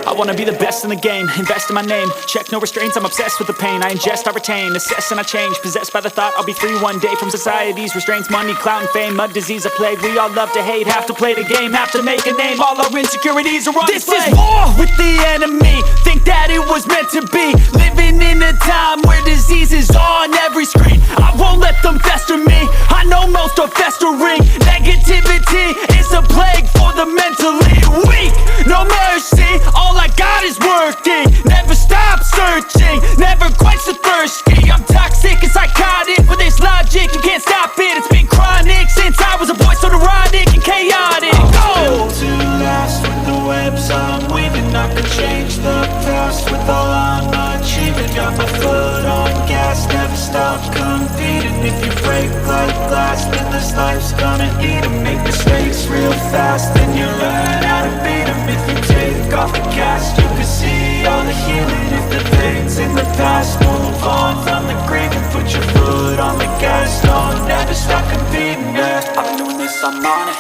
I wanna be the best in the game, invest in my name. Check no restraints, I'm obsessed with the pain. I ingest, I retain, assess and I change. Possessed by the thought I'll be free one day from society's restraints. Money, clout and fame, mud, disease, a plague. We all love to hate, have to play the game, have to make a name. All our insecurities are on display. This is war with the enemy, think that it was meant to be. Living in a time where disease is on every screen. I won't let them fester me, I know most are festering. Negativity is a plague for the mentally weak. No mercy, all I got is working. Never stop searching, never quench the thirsty. I'm toxic and psychotic, with this logic you can't stop it. It's been chronic since I was a boy, so neurotic and chaotic. Built to last with the webs I'm weaving. I could change the past with all I'm achieving. Got my foot on gas, never stop competing. If you break like glass, then this life's gonna eat 'em. Make mistakes real fast, then you learn how to beat 'em. If you take off the cast, you can see all the healing. If the pain's in the past, move on from the grave and put your foot on the gas. Don't never stop competing, yeah. I've been doing this, I'm on it.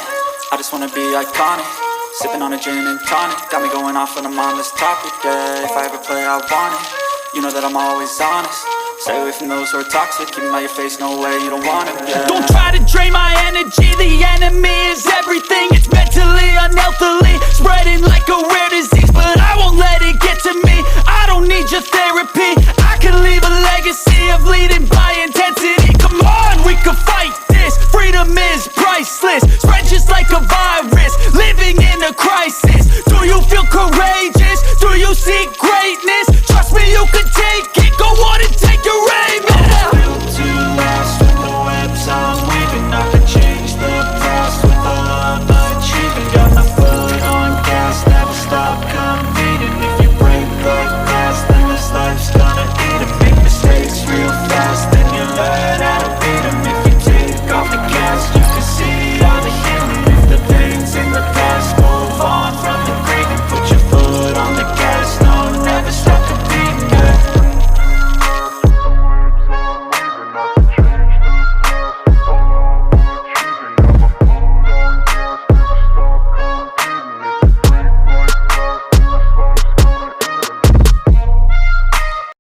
I just wanna be iconic. Sipping on a gin and tonic, got me going off when I'm on this topic, yeah. If I ever play, I want it. You know that I'm always honest. Stay away from those who are toxic. Keep them out your face, no way, you don't want it, yeah. Don't try to drain my energy, the enemy is everything.